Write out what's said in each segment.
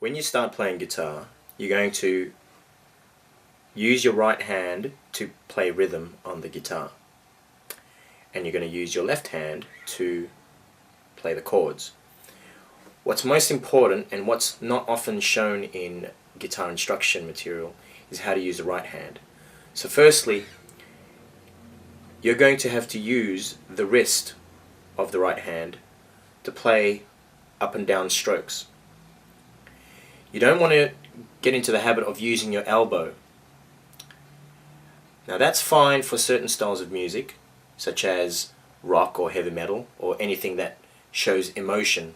When you start playing guitar, you're going to use your right hand to play rhythm on the guitar, and you're going to use your left hand to play the chords. What's most important, and what's not often shown in guitar instruction material, is how to use the right hand. So firstly, you're going to have to use the wrist of the right hand to play up and down strokes. You don't want to get into the habit of using your elbow. Now that's fine for certain styles of music, such as rock or heavy metal, or anything that shows emotion.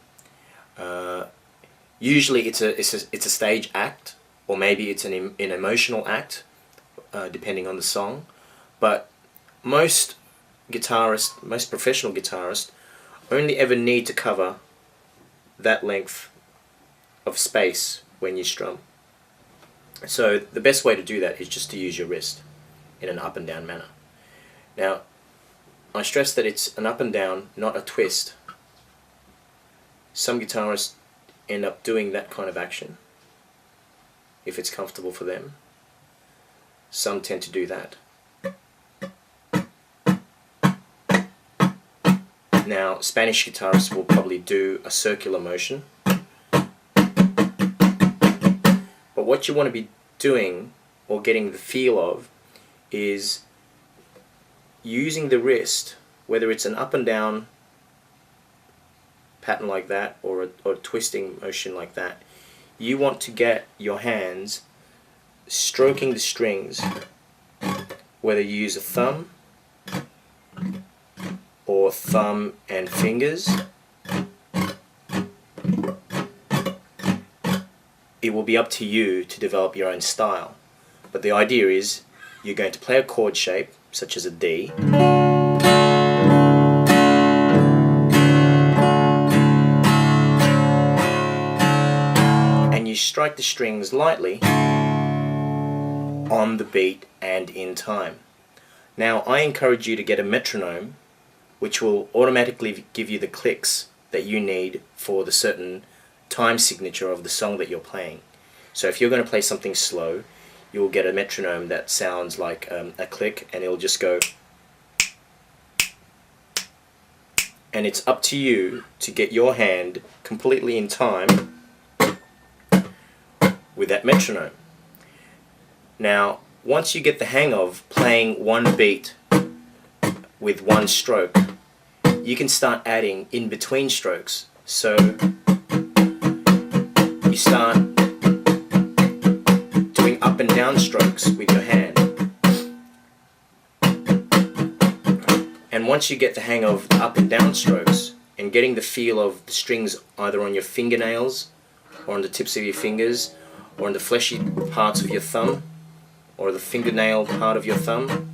Usually it's a stage act, or maybe it's an emotional act, depending on the song. But most guitarists, most professional guitarists, only ever need to cover that length of space when you strum. So the best way to do that is just to use your wrist in an up and down manner. Now, I stress that it's an up and down, not a twist. Some guitarists end up doing that kind of action if it's comfortable for them. Some tend to do that. Now, Spanish guitarists will probably do a circular motion. But what you want to be doing, or getting the feel of, is using the wrist, whether it's an up and down pattern like that, or a twisting motion like that. You want to get your hands stroking the strings, whether you use a thumb or thumb and fingers. It will be up to you to develop your own style. But the idea is you're going to play a chord shape, such as a D, and you strike the strings lightly on the beat and in time. Now, I encourage you to get a metronome, which will automatically give you the clicks that you need for the certain time signature of the song that you're playing. So if you're going to play something slow, you'll get a metronome that sounds like a click, and it'll just go. And it's up to you to get your hand completely in time with that metronome. Now, once you get the hang of playing one beat with one stroke, you can start adding in between strokes. So you start doing up and down strokes with your hand. And once you get the hang of the up and down strokes, and getting the feel of the strings either on your fingernails, or on the tips of your fingers, or on the fleshy parts of your thumb, or the fingernail part of your thumb,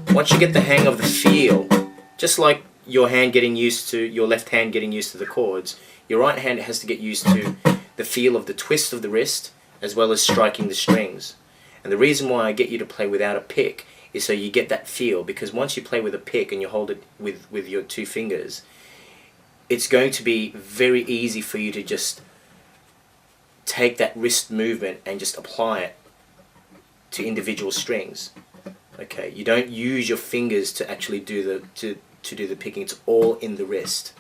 once you get the hang of the feel, just like your hand getting used to, your left hand getting used to the chords, your right hand has to get used to the feel of the twist of the wrist, as well as striking the strings. And the reason why I get you to play without a pick is so you get that feel, because once you play with a pick and you hold it with your two fingers, it's going to be very easy for you to just take that wrist movement and just apply it to individual strings. Okay, you don't use your fingers to actually do the do the picking. It's all in the wrist.